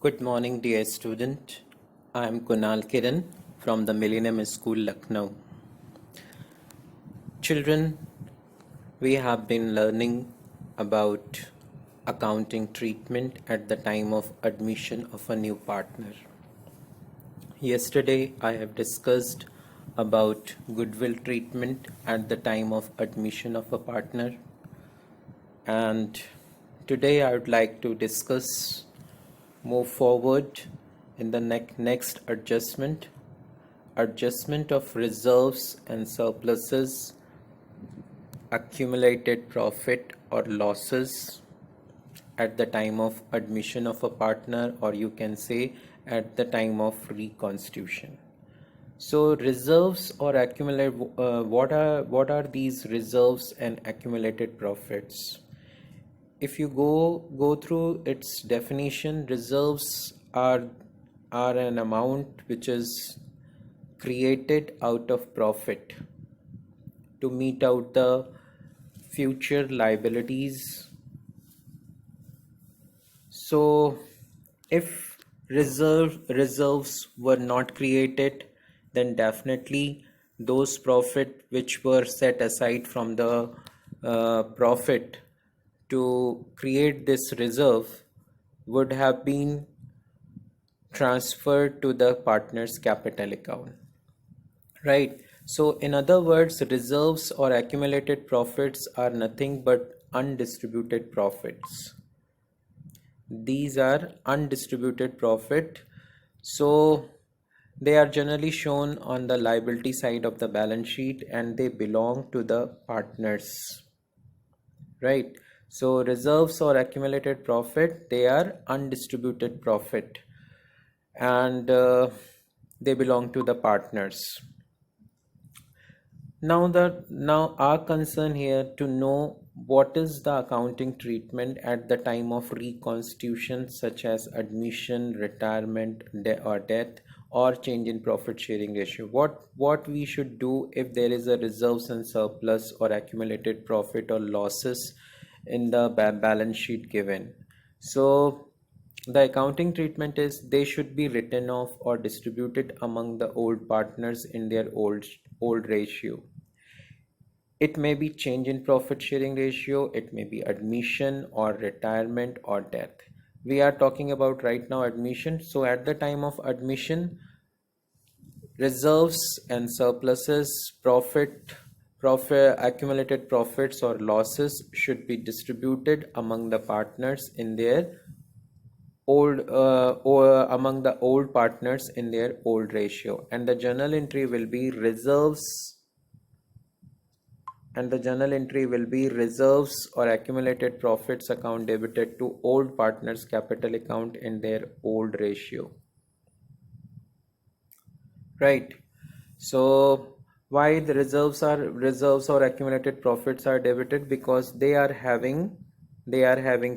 Good morning, dear student. I am Kunal Kiran from the Millennium School, Lucknow. Children, we have been learning about accounting treatment at the time of admission of a new partner. Yesterday, I have discussed about goodwill treatment at the time of admission of a partner. And today, I would like to move forward in the next adjustment of reserves and surpluses, accumulated profit or losses at the time of admission of a partner, or you can say at the time of reconstitution. So reserves or accumulate what are these reserves and accumulated profits? If you go through its definition, reserves are an amount which is created out of profit to meet out the future liabilities. So if reserves were not created, then definitely those profit which were set aside from the profit to create this reserve would have been transferred to the partner's capital account, right? So in other words, reserves or accumulated profits are nothing but undistributed profits. These are undistributed profit, so they are generally shown on the liability side of the balance sheet and they belong to the partners, right? So reserves or accumulated profit, they are undistributed profit and they belong to the partners. Now our concern here to know what is the accounting treatment at the time of reconstitution, such as admission, retirement, or death, or change in profit sharing ratio. What we should do if there is a reserves and surplus or accumulated profit or losses in the balance sheet given. So the accounting treatment is they should be written off or distributed among the old partners in their old ratio. It may be change in profit sharing ratio, it may be admission or retirement or death. We are talking about right now admission. So at the time of admission, reserves and surpluses, accumulated profits or losses should be distributed among the partners in their among the old partners in their old ratio, and the journal entry will be reserves or accumulated profits account debited to old partners capital account in their old ratio, right? So why the reserves or accumulated profits are debited? Because they are having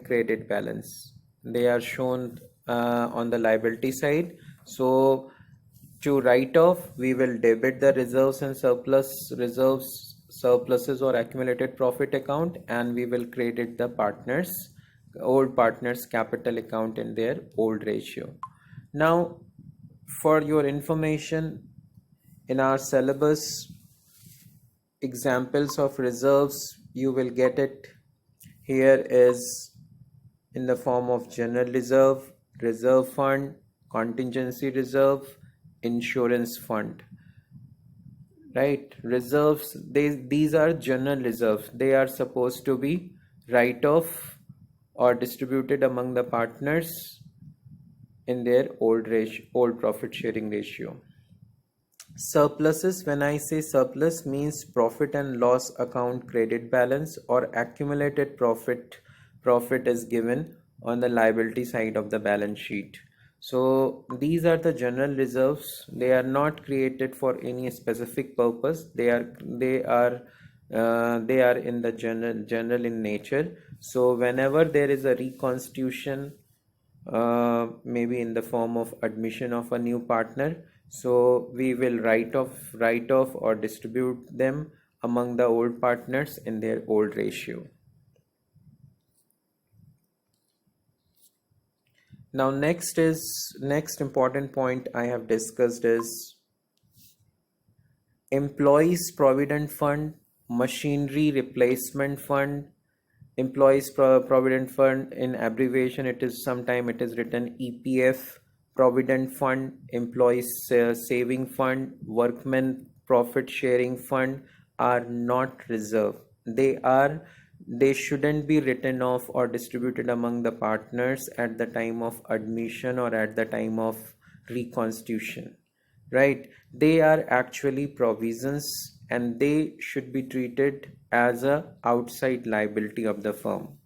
credit balance. They are shown on the liability side. So to write off, we will debit the reserves and surpluses or accumulated profit account, and we will credit the old partners capital account in their old ratio. Now for your information, in our syllabus, examples of reserves you will get it here is in the form of general reserve, reserve fund, contingency reserve, insurance fund, right? Reserves, these are general reserves. They are supposed to be write off or distributed among the partners in their old profit sharing ratio. Surpluses, when I say surplus, means profit and loss account credit balance or accumulated profit is given on the liability side of the balance sheet. So these are the general reserves. They are not created for any specific purpose. They are in the general in nature. So whenever there is a reconstitution, maybe in the form of admission of a new partner, so we will write off or distribute them among the old partners in their old ratio. Now next important point I have discussed is employees provident fund, machinery replacement fund, provident fund, in abbreviation it is sometime it is written EPF, provident fund, employees saving fund, workmen profit sharing fund are not reserved. They shouldn't be written off or distributed among the partners at the time of admission or at the time of reconstitution, right? They are actually provisions and they should be treated as a outside liability of the firm.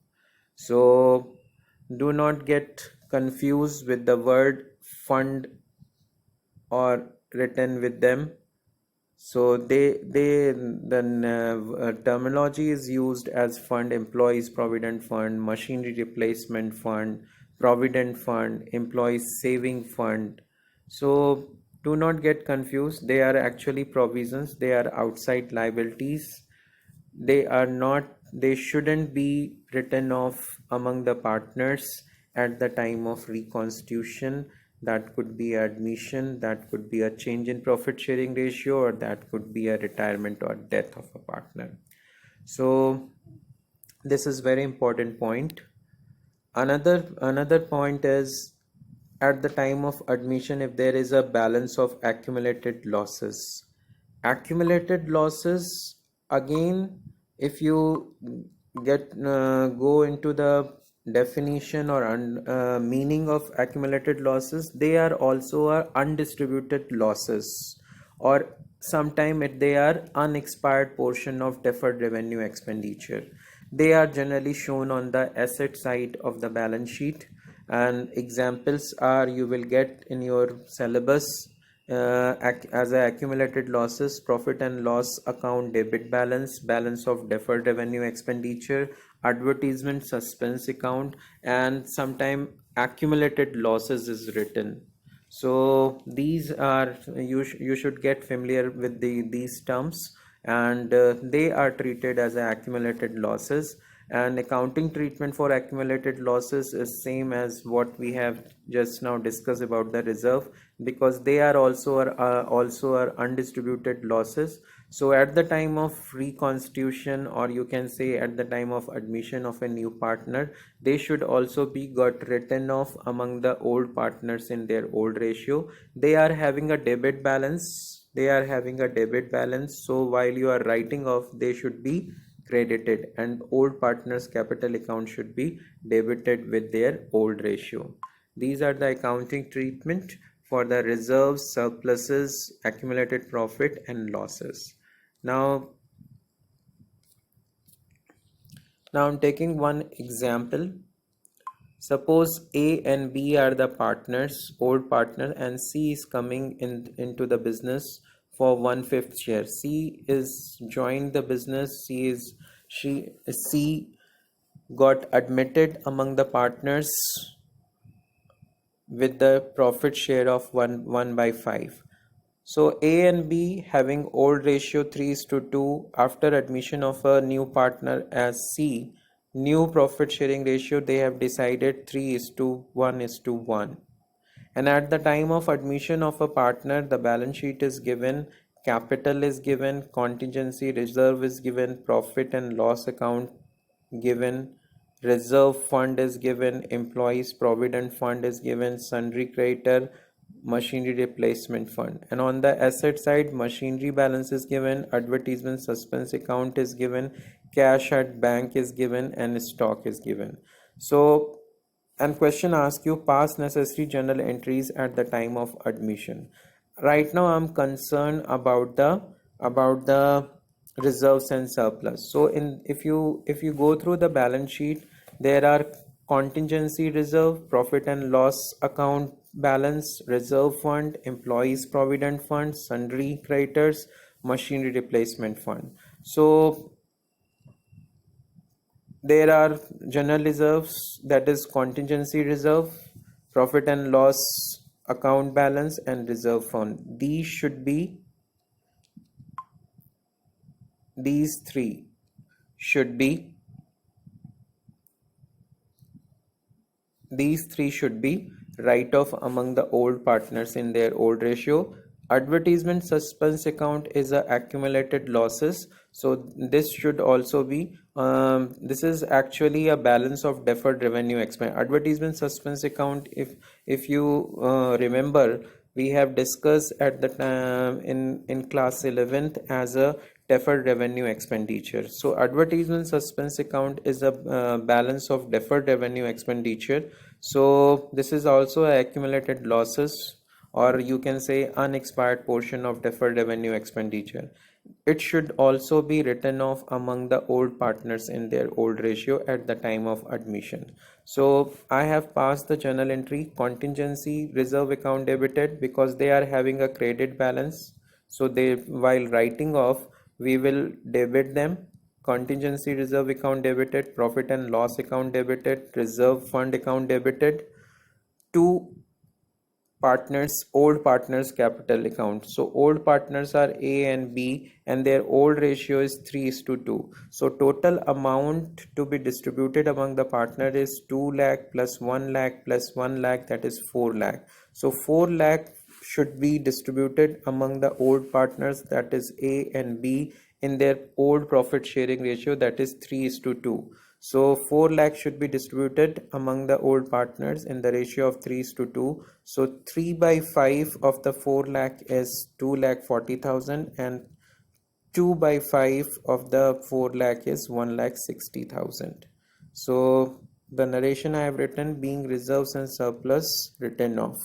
So do not get confused with the word fund or written with them. So the terminology is used as fund, employees provident fund, machinery replacement fund, provident fund, employees saving fund. So do not get confused. They are actually provisions. They are outside liabilities. They shouldn't be written off among the partners at the time of reconstitution. That could be admission, that could be a change in profit sharing ratio, or that could be a retirement or death of a partner. So this is very important point. Another point is at the time of admission, if there is a balance of accumulated losses. Accumulated losses, again, if you get go into the definition or meaning of accumulated losses, they are also are undistributed losses, or sometime they are unexpired portion of deferred revenue expenditure. They are generally shown on the asset side of the balance sheet, and examples are you will get in your syllabus as a accumulated losses, profit and loss account debit balance, balance of deferred revenue expenditure, advertisement suspense account, and sometime accumulated losses is written. So these are you should get familiar with these terms, and they are treated as accumulated losses. And accounting treatment for accumulated losses is same as what we have just now discussed about the reserve, because they are also are undistributed losses. So at the time of reconstitution, or you can say at the time of admission of a new partner, they should also be got written off among the old partners in their old ratio. They are having a debit balance, so while you are writing off, they should be credited, and old partners capital account should be debited with their old ratio. These are the accounting treatment for the reserves, surpluses, accumulated profit and losses. Now, I'm taking one example. Suppose A and B are the partners, old partner, and C is coming into the business for 1/5 share. C is joined the business. C got admitted among the partners with the profit share of 1/5. So A and B having old ratio 3 is to 2, after admission of a new partner as C, new profit sharing ratio they have decided 3 is to 1 is to 1. And at the time of admission of a partner, the balance sheet is given, capital is given, contingency reserve is given, profit and loss account given, reserve fund is given, employees provident fund is given, sundry creditor, machinery replacement fund. And on the asset side, machinery balance is given, advertisement suspense account is given, cash at bank is given, and stock is given. So, and question asks you past necessary journal entries at the time of admission. Right now I'm concerned about the reserves and surplus. So in if you go through the balance sheet, there are contingency reserve, profit and loss account balance, reserve fund, employees provident fund, sundry creditors, machinery replacement fund. So there are general reserves, that is contingency reserve, profit and loss account balance, and reserve fund. These three should be write-off among the old partners in their old ratio. Advertisement suspense account is a accumulated losses, so this should also be this is actually a balance of deferred revenue expense. Advertisement suspense account, if you remember, we have discussed at the time in class 11th as a deferred revenue expenditure. So advertisement suspense account is a balance of deferred revenue expenditure. So this is also accumulated losses, or you can say unexpired portion of deferred revenue expenditure. It should also be written off among the old partners in their old ratio at the time of admission. So I have passed the journal entry contingency reserve account debited because they are having a credit balance. So they, while writing off, we will debit them. Contingency reserve account debited, profit and loss account debited, reserve fund account debited, to partners, old partners capital account. So old partners are A and B and their old ratio is 3 is to 2. So total amount to be distributed among the partner is 2 lakh plus 1 lakh plus 1 lakh, that is 4 lakh. So 4 lakh should be distributed among the old partners, that is A and B, in their old profit sharing ratio, that is 3 is to 2. So 4 lakh should be distributed among the old partners in the ratio of 3 is to 2. So 3 by 5 of the 4 lakh is 2 lakh 40,000 and 2 by 5 of the 4 lakh is 1 lakh 60,000. So the narration I have written being reserves and surplus written off.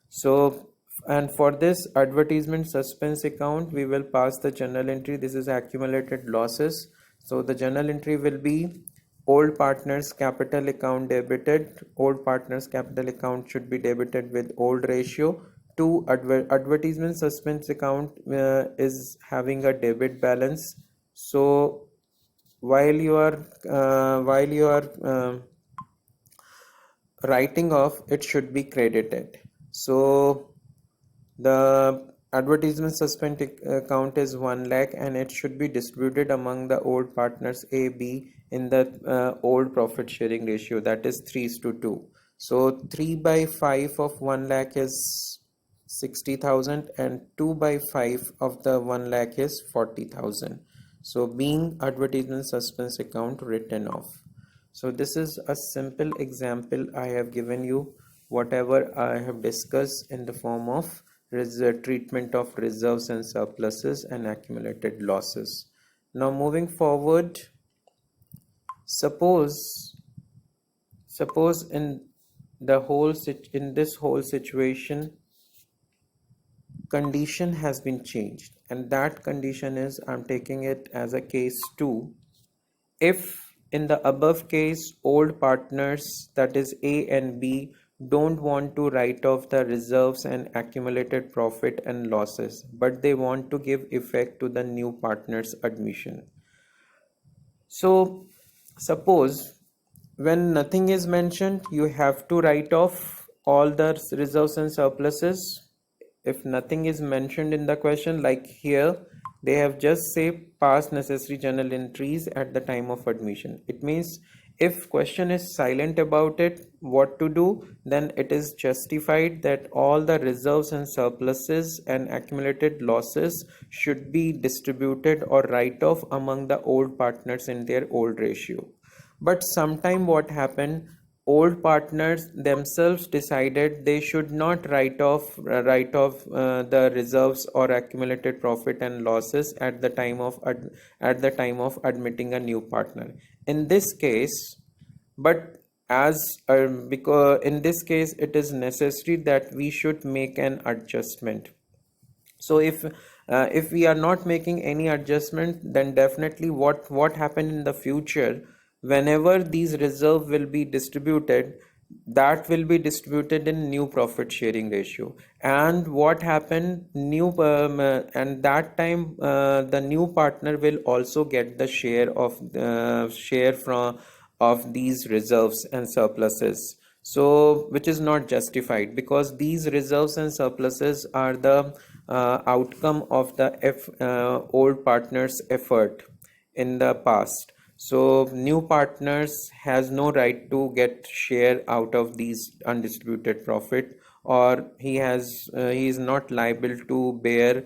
So, and for this advertisement suspense account, we will pass the journal entry. This is accumulated losses. So the journal entry will be old partners capital account debited. Old partners capital account should be debited with old ratio. To advertisement suspense account is having a debit balance. So while you are writing off, it should be credited. So the advertisement suspend account is 1 lakh and it should be distributed among the old partners A, B in the old profit sharing ratio, that is 3 is to 2. So 3 by 5 of 1 lakh is 60,000 and 2 by 5 of the 1 lakh is 40,000. So being advertisement suspense account written off. So this is a simple example I have given you, whatever I have discussed in the form of treatment of reserves and surpluses and accumulated losses. Now moving forward, suppose in this whole situation, condition has been changed, and that condition is, I'm taking it as a case 2. If in the above case old partners, that is A and B, don't want to write off the reserves and accumulated profit and losses, but they want to give effect to the new partner's admission. So suppose when nothing is mentioned, you have to write off all the reserves and surpluses. If nothing is mentioned in the question, like here they have just say past necessary journal entries at the time of admission. It means if question is silent about it, what to do, then it is justified that all the reserves and surpluses and accumulated losses should be distributed or write off among the old partners in their old ratio. But sometime what happened, old partners themselves decided they should not write off the reserves or accumulated profit and losses at the time of admitting a new partner. In this case, but as because in this case it is necessary that we should make an adjustment. So if we are not making any adjustment, then definitely what happened in the future, whenever these reserve will be distributed, that will be distributed in new profit sharing ratio. And what happened, new and that time the new partner will also get the share from of these reserves and surpluses, so which is not justified because these reserves and surpluses are the outcome of the old partner's effort in the past. So new partners has no right to get share out of these undistributed profit, or he is not liable to bear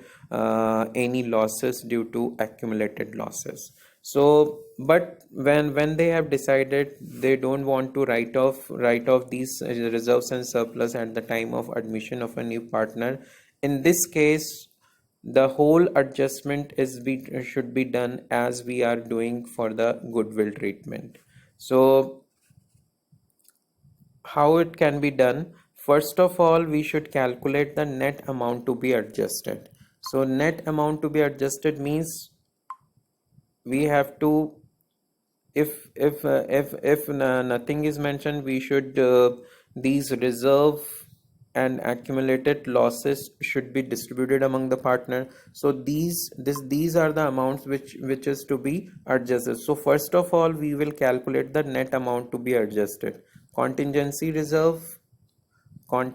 any losses due to accumulated losses. So but when they have decided they don't want to write off these reserves and surplus at the time of admission of a new partner, in this case the whole adjustment should be done as we are doing for the goodwill treatment. So how it can be done? First of all, we should calculate the net amount to be adjusted. So net amount to be adjusted means we have to, if nothing is mentioned, we should these reserve and accumulated losses should be distributed among the partner. So these are the amounts which is to be adjusted. So first of all, we will calculate the net amount to be adjusted. Contingency reserve, Con-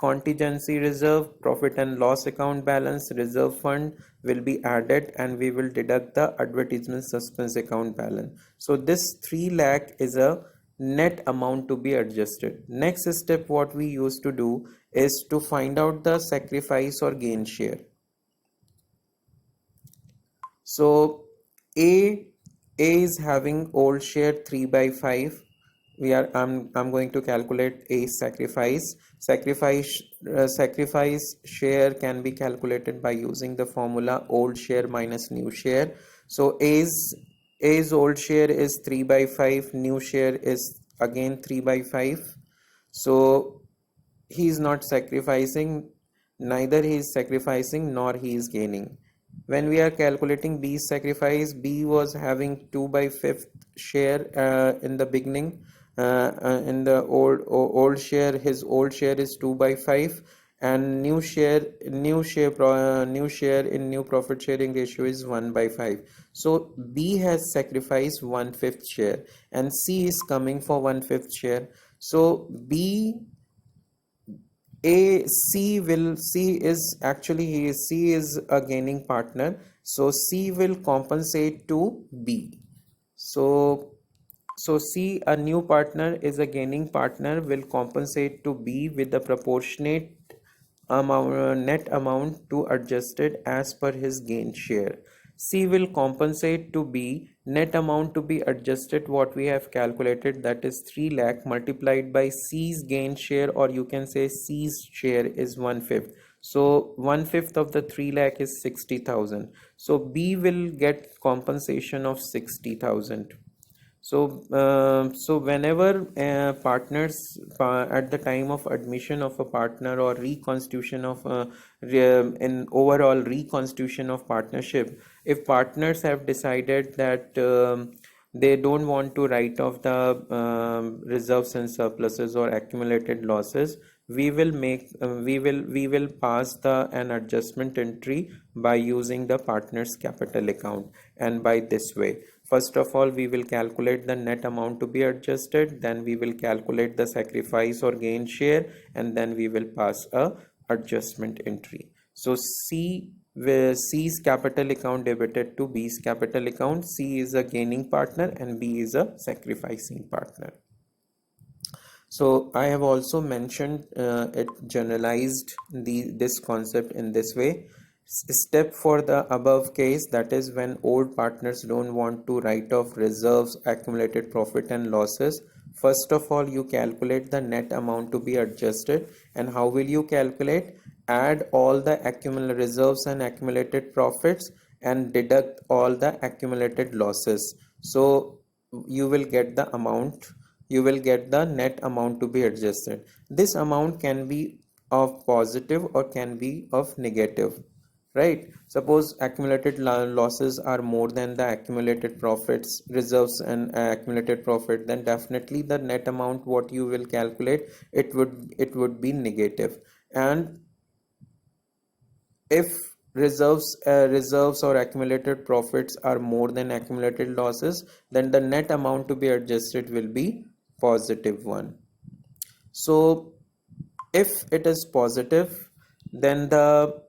contingency reserve, profit and loss account balance, reserve fund will be added, and we will deduct the advertisement suspense account balance. So this 3 lakh is a net amount to be adjusted. Next step what we used to do is to find out the sacrifice or gain share. So A A is having old share 3 by 5. I'm going to calculate A sacrifice. Sacrifice share can be calculated by using the formula old share minus new share. So A's old share is 3 by 5, new share is again 3 by 5. So he is not sacrificing, neither he is sacrificing nor he is gaining. When we are calculating B's sacrifice, B was having 2 by 5th share in the beginning. In the old share, his old share is 2 by 5, and new share in new profit sharing ratio is 1 by 5. So B has sacrificed 1/5 share, and C is coming for 1/5 share. So C is actually C is a gaining partner, so C will compensate to B. So C, a new partner is a gaining partner, will compensate to B with the proportionate net amount to adjusted as per his gain share. C will compensate to B net amount to be adjusted what we have calculated, that is 3 lakh multiplied by C's gain share, or you can say C's share is 1/5. So 1/5 of the 3 lakh is 60,000. So B will get compensation of 60,000. So whenever partners at the time of admission of a partner or reconstitution of in overall reconstitution of partnership, if partners have decided that they don't want to write off the reserves and surpluses or accumulated losses, we will pass the an adjustment entry by using the partner's capital account. And by this way, first of all, we will calculate the net amount to be adjusted, then we will calculate the sacrifice or gain share, and then we will pass a adjustment entry. So C, where C's capital account debited to B's capital account. C is a gaining partner and B is a sacrificing partner. So I have also mentioned it generalized this concept in this way. Step for the above case, that is when old partners don't want to write off reserves, accumulated profit and losses. First of all, you calculate the net amount to be adjusted. And how will you calculate? Add all the accumulated reserves and accumulated profits and deduct all the accumulated losses. So you will get the amount, you will get the net amount to be adjusted. This amount can be of positive or can be of negative, right? Suppose accumulated losses are more than the accumulated profits, reserves and accumulated profit, then definitely the net amount what you will calculate, it would be negative. And if reserves or accumulated profits are more than accumulated losses, then the net amount to be adjusted will be positive one. So if it is positive, then the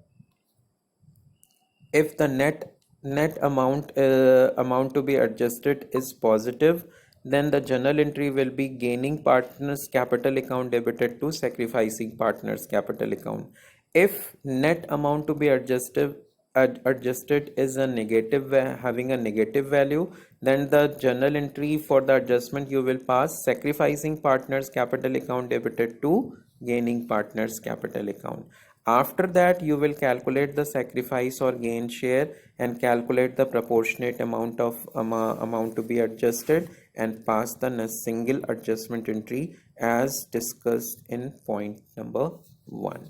if the net net amount to be adjusted is positive, then the journal entry will be gaining partners capital account debited to sacrificing partners capital account. If net amount to be adjusted is a negative, having a negative value, then the journal entry for the adjustment you will pass sacrificing partners capital account debited to gaining partners capital account. After that, you will calculate the sacrifice or gain share and calculate the proportionate amount to be adjusted and pass the single adjustment entry as discussed in point number 1.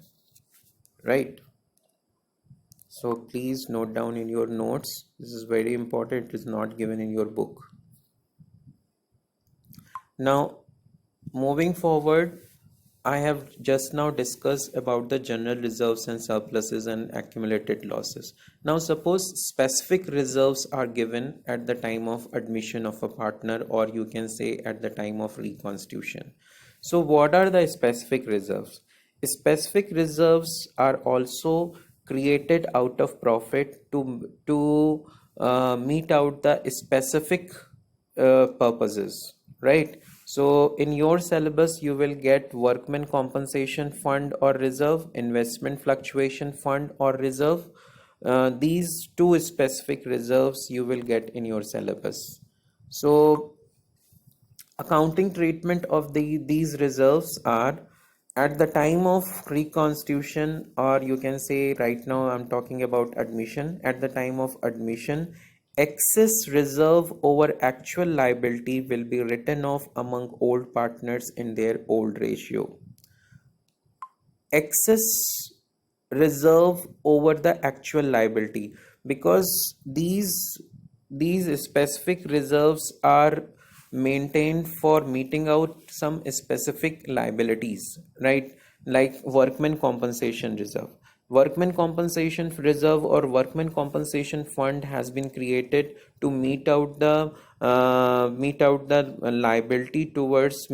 Right? So please note down in your notes. This is very important. It is not given in your book. Now, moving forward, I have just now discussed about the general reserves and surpluses and accumulated losses. Now, suppose specific reserves are given at the time of admission of a partner, or you can say at the time of reconstitution. So, what are the specific reserves? Specific reserves are also created out of profit to meet out the specific purposes, right? So in your syllabus you will get workman compensation fund or reserve, investment fluctuation fund or reserve. These two specific reserves you will get in your syllabus. So accounting treatment of these reserves are at the time of reconstitution, or you can say right now I'm talking about admission. At the time of admission, excess reserve over actual liability will be written off among old partners in their old ratio. Excess reserve over the actual liability, because these specific reserves are maintained for meeting out some specific liabilities, right? Like workman compensation reserve. Workman compensation reserve or workman compensation fund has been created to meet out the liability towards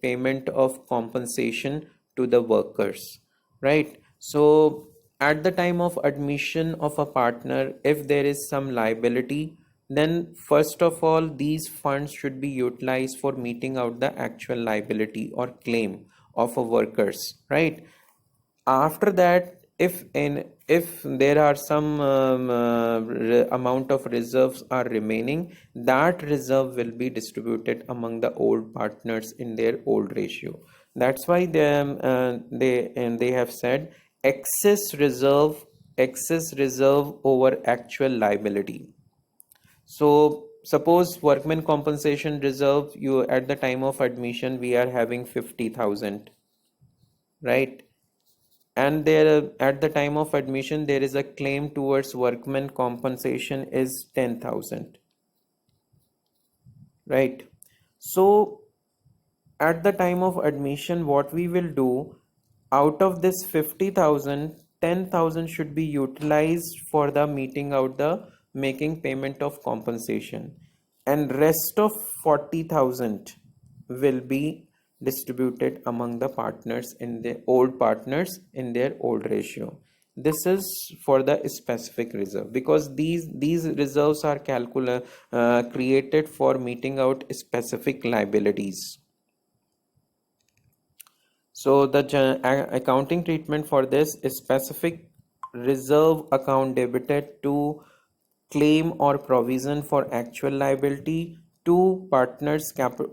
payment of compensation to the workers, right? So at the time of admission of a partner, if there is some liability, then first of all these funds should be utilized for meeting out the actual liability or claim of a workers, right? After that, if there are some amount of reserves are remaining, that reserve will be distributed among the old partners in their old ratio. That's why they have said excess reserve over actual liability. So suppose workman compensation reserve, you at the time of admission we are having 50,000, right? And there at the time of admission there is a claim towards workman compensation is 10,000, right? So at the time of admission what we will do, out of this 50,000, 10,000 should be utilized for the meeting out the making payment of compensation, and rest of 40,000 will be distributed among the partners in the old partners in their old ratio. This is for the specific reserve, because these reserves are created for meeting out specific liabilities. So the accounting treatment for this is specific reserve account debited to claim or provision for actual liability to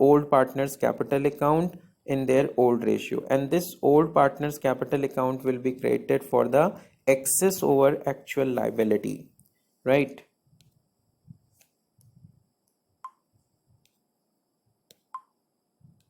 old partners capital account in their old ratio, and this old partners capital account will be created for the excess over actual liability, right?